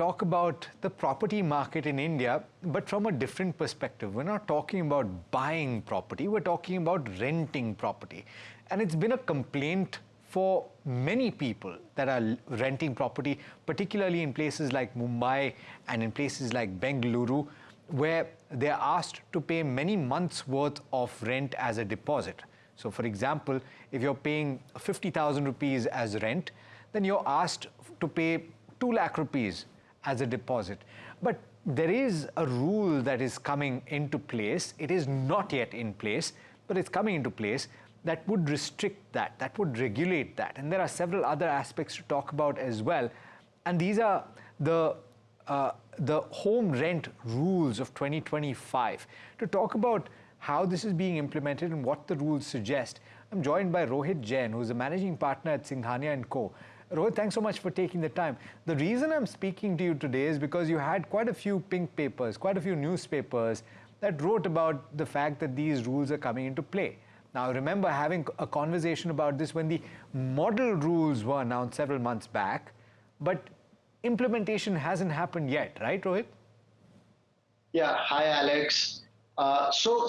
talk about the property market in India, but from a different perspective. We're not talking about buying property, we're talking about renting property. And it's been a complaint for many people that are renting property, particularly in places like Mumbai and in places like Bengaluru, where they're asked to pay many months' worth of rent as a deposit. So, for example, if you're paying 50,000 rupees as rent, then you're asked to pay 2 lakh rupees as a deposit. But there is a rule that is coming into place. It is not yet in place, but it's coming into place that would restrict that, that would regulate that. And there are several other aspects to talk about as well. And these are the home rent rules of 2025. To talk about how this is being implemented and what the rules suggest, I'm joined by Rohit Jain, who's a managing partner at Singhania & Co. Rohit, thanks so much for taking the time. The reason I'm speaking to you today is because you had quite a few pink papers, quite a few newspapers that wrote about the fact that these rules are coming into play. Now, I remember having a conversation about this when the model rules were announced several months back, but implementation hasn't happened yet, right, Rohit? Yeah, hi, Alex.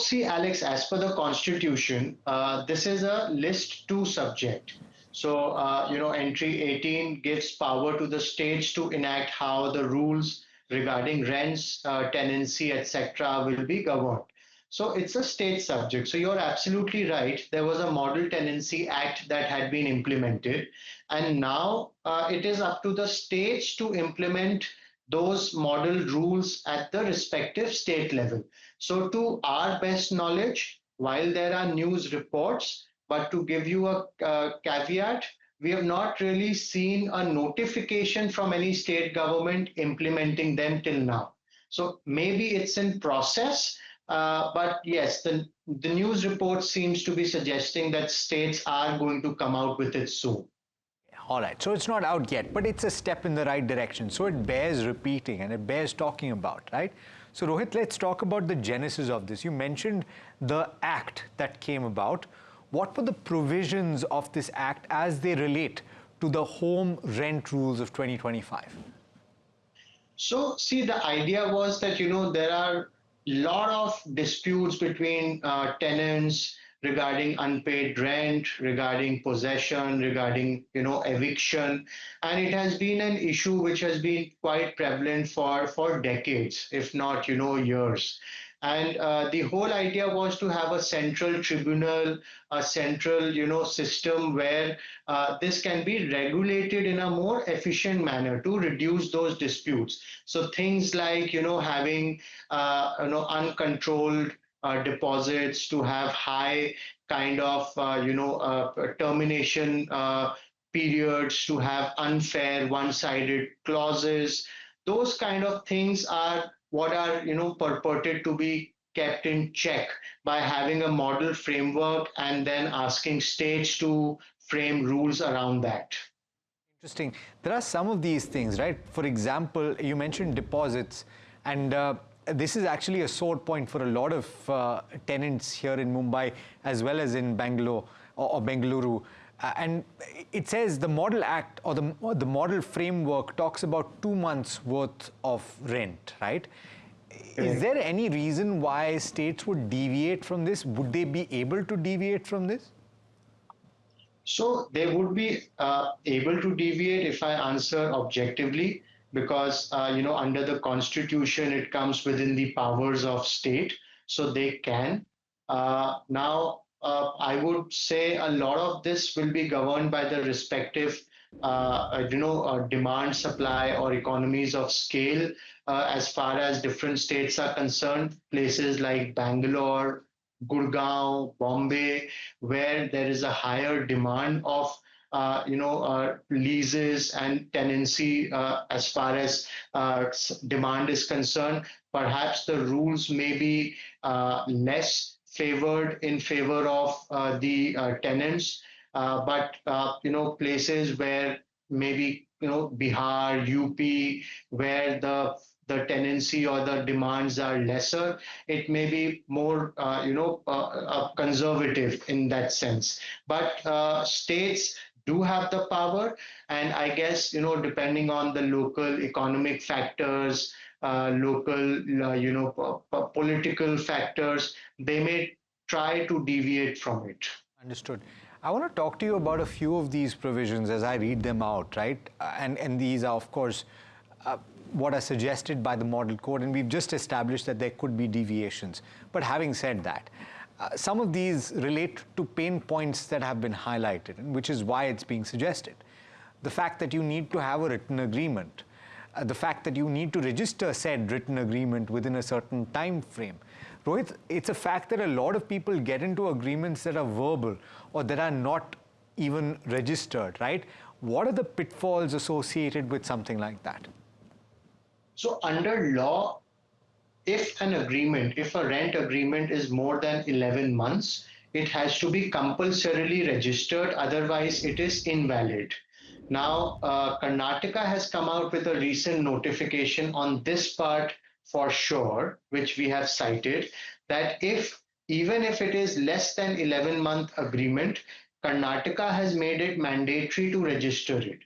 See, Alex, as per the Constitution, this is a list two subject. Entry 18 gives power to the states to enact how the rules regarding rents, tenancy, etc. will be governed. So it's a state subject. So you're absolutely right. There was a Model Tenancy Act that had been implemented, and now it is up to the states to implement those model rules at the respective state level. So, to our best knowledge, while there are news reports, but to give you a caveat, we have not really seen a notification from any state government implementing them till now. So maybe it's in process, but yes, the news report seems to be suggesting that states are going to come out with it soon. All right, so it's not out yet, but it's a step in the right direction. So it bears repeating and it bears talking about, right? So Rohit, let's talk about the genesis of this. You mentioned the act that came about. What were the provisions of this act as they relate to the home rent rules of 2025? So, see, the idea was that, there are a lot of disputes between tenants regarding unpaid rent, regarding possession, regarding, eviction. And it has been an issue which has been quite prevalent for decades, if not, years. And the whole idea was to have a central tribunal, a central, system where this can be regulated in a more efficient manner to reduce those disputes. So things like, having, uncontrolled deposits, to have high kind of, termination periods, to have unfair, one-sided clauses. Those kind of things are what are, purported to be kept in check by having a model framework and then asking states to frame rules around that. Interesting. There are some of these things, right? For example, you mentioned deposits, and this is actually a sore point for a lot of tenants here in Mumbai as well as in Bangalore or Bengaluru. And it says the Model Act or the Model Framework talks about 2 months worth of rent, right? Is there any reason why states would deviate from this? Would they be able to deviate from this? So they would be able to deviate if I answer objectively, because under the constitution it comes within the powers of state, so they can. I would say a lot of this will be governed by the respective demand, supply, or economies of scale. As far as different states are concerned, places like Bangalore, Gurgaon, Bombay, where there is a higher demand of leases and tenancy as far as demand is concerned. Perhaps the rules may be less favored in favor of the tenants, but places where maybe Bihar, UP, where the tenancy or the demands are lesser, it may be more conservative in that sense. But states do have the power. And I guess, depending on the local economic factors, local, political factors, they may try to deviate from it. Understood. I want to talk to you about a few of these provisions as I read them out, right? And these are, of course, what are suggested by the model code, and we've just established that there could be deviations. But having said that, some of these relate to pain points that have been highlighted, which is why it's being suggested. The fact that you need to have a written agreement, the fact that you need to register said written agreement within a certain time frame. Rohit, it's a fact that a lot of people get into agreements that are verbal or that are not even registered, right? What are the pitfalls associated with something like that? So under law, if a rent agreement is more than 11 months, it has to be compulsorily registered, otherwise it is invalid. Now, Karnataka has come out with a recent notification on this part for sure, which we have cited, that even if it is less than 11-month agreement, Karnataka has made it mandatory to register it.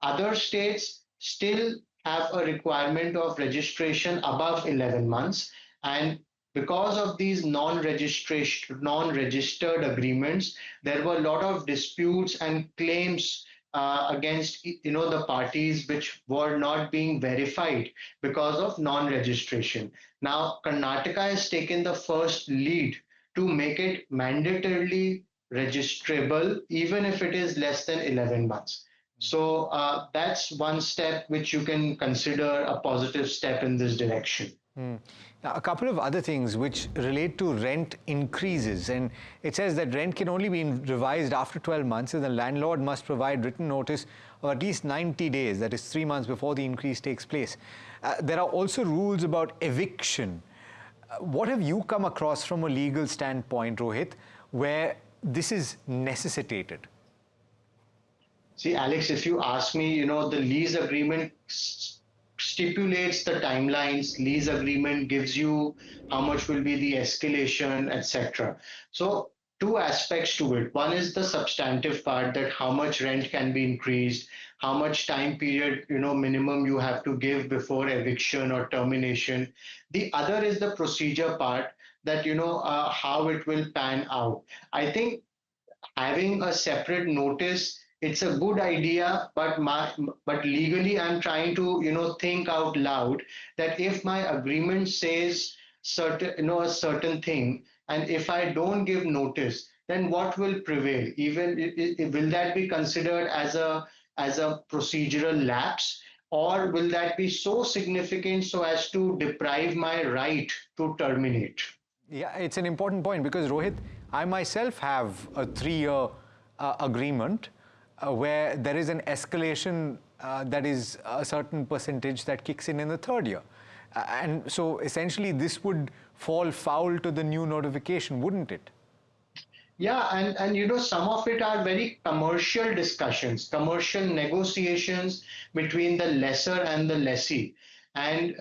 Other states still have a requirement of registration above 11 months. And because of these non-registered agreements, there were a lot of disputes and claims against the parties which were not being verified because of non-registration. Now, Karnataka has taken the first lead to make it mandatorily registrable, even if it is less than 11 months. So that's one step which you can consider a positive step in this direction. Now, a couple of other things which relate to rent increases, and it says that rent can only be revised after 12 months and the landlord must provide written notice of at least 90 days, that is 3 months before the increase takes place. There are also rules about eviction. What have you come across from a legal standpoint, Rohit, where this is necessitated? See, Alex, if you ask me, the lease agreement stipulates the timelines. Lease agreement gives you how much will be the escalation, etc. So two aspects to it. One is the substantive part, that how much rent can be increased, how much time period, minimum you have to give before eviction or termination. The other is the procedure part, that how it will pan out. I think having a separate notice, it's a good idea, but legally I'm trying to think out loud, that if my agreement says a certain thing, and if I don't give notice, then what will prevail? Even will that be considered as a procedural lapse, or will that be so significant so as to deprive my right to terminate? Yeah, it's an important point because, Rohit, I myself have a 3-year agreement where there is an escalation that is a certain percentage that kicks in the third year. And so essentially this would fall foul to the new notification, wouldn't it? Yeah, and some of it are very commercial discussions, commercial negotiations between the lessor and the lessee. And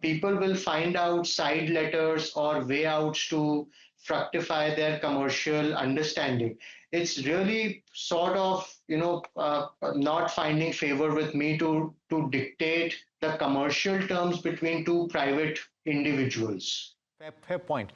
people will find out side letters or way outs to fructify their commercial understanding. It's really sort of not finding favor with me to dictate the commercial terms between two private individuals. Fair point.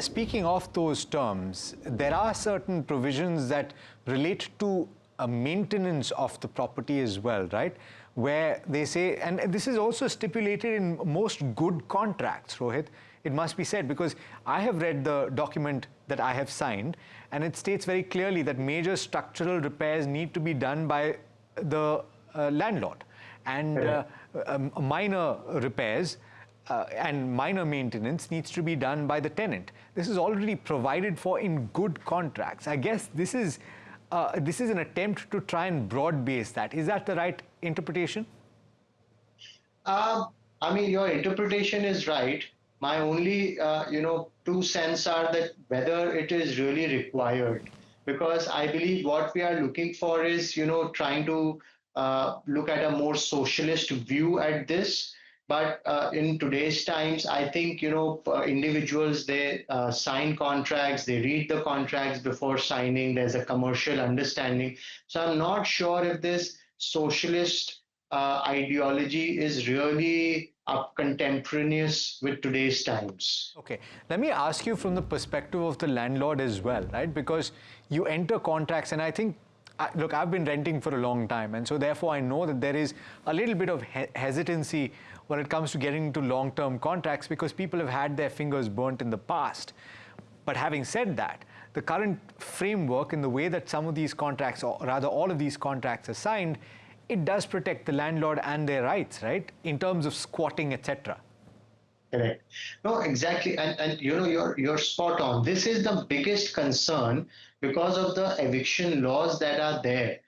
Speaking of those terms, there are certain provisions that relate to a maintenance of the property as well, right? Where they say, and this is also stipulated in most good contracts, Rohit, it must be said, because I have read the document that I have signed, and it states very clearly that major structural repairs need to be done by the landlord, and minor repairs and minor maintenance needs to be done by the tenant. This is already provided for in good contracts. I guess this is an attempt to try and broad base that. Is that the right interpretation? Uh, I mean, your interpretation is right. My only, 2 cents are that whether it is really required, because I believe what we are looking for is, trying to look at a more socialist view at this. But in today's times, I think, individuals, they sign contracts, they read the contracts before signing. There's a commercial understanding. So I'm not sure if this socialist ideology is really up contemporaneous with today's times. Okay, let me ask you from the perspective of the landlord as well, right? Because you enter contracts, and I think, look, I've been renting for a long time, and so therefore I know that there is a little bit of hesitancy when it comes to getting into long-term contracts because people have had their fingers burnt in the past. But having said that, the current framework and the way that some of these contracts, or rather all of these contracts are signed, it does protect the landlord and their rights, right? In terms of squatting, etc. Correct. No, exactly. And you're spot on. This is the biggest concern because of the eviction laws that are there.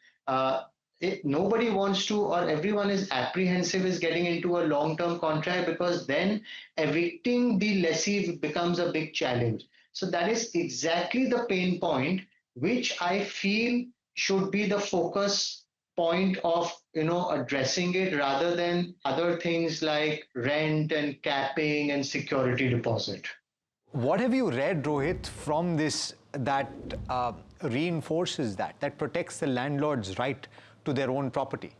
Nobody wants to, or everyone is apprehensive is getting into a long-term contract because then evicting the lessee becomes a big challenge. So that is exactly the pain point, which I feel should be the focus point of addressing it rather than other things like rent and capping and security deposit. What have you read, Rohit, from this that reinforces that protects the landlord's right to their own property?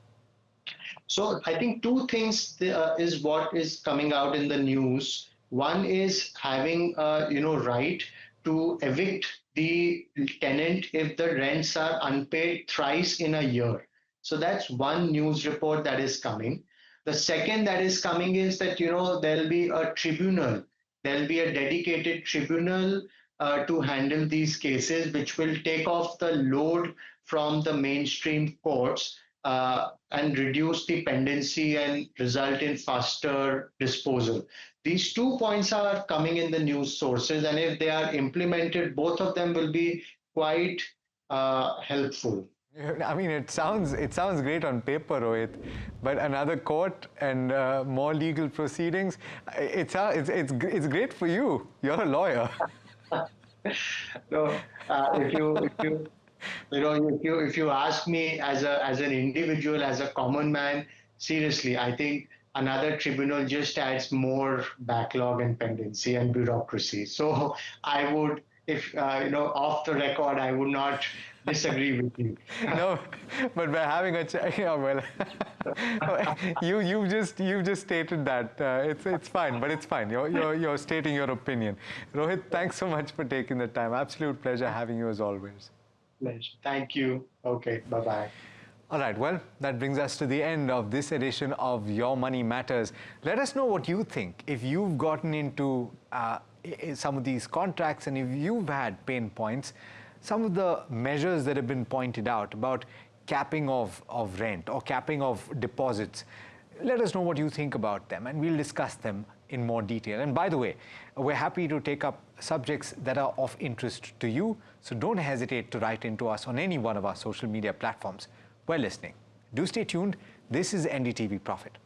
So I think two things is what is coming out in the news. One is having right to evict the tenant if the rents are unpaid thrice in a year. So that's one news report that is coming. The second that is coming is that there'll be a tribunal. There'll be a dedicated tribunal to handle these cases, which will take off the load from the mainstream courts and reduce the pendency and result in faster disposal. These 2 points are coming in the news sources, and if they are implemented, both of them will be quite helpful. I mean, it sounds great on paper, Rohit, but another court and more legal proceedings. It's great for you. You're a lawyer. So if you if you ask me as an individual, as a common man, seriously, I think another tribunal just adds more backlog and pendency and bureaucracy. So I would, if off the record, I would not disagree with you. No, but we're having a yeah, well, you've just stated that it's fine, but it's fine. You're stating your opinion. Rohit, thanks so much for taking the time. Absolute pleasure having you as always. Thank you. Okay, bye bye. All right, well, that brings us to the end of this edition of Your Money Matters. Let us know what you think. If you've gotten into some of these contracts and if you've had pain points, some of the measures that have been pointed out about capping of rent or capping of deposits, let us know what you think about them and we'll discuss them in more detail. And by the way, we're happy to take up subjects that are of interest to you, so don't hesitate to write into us on any one of our social media platforms. We're listening. Do stay tuned. This is NDTV Profit.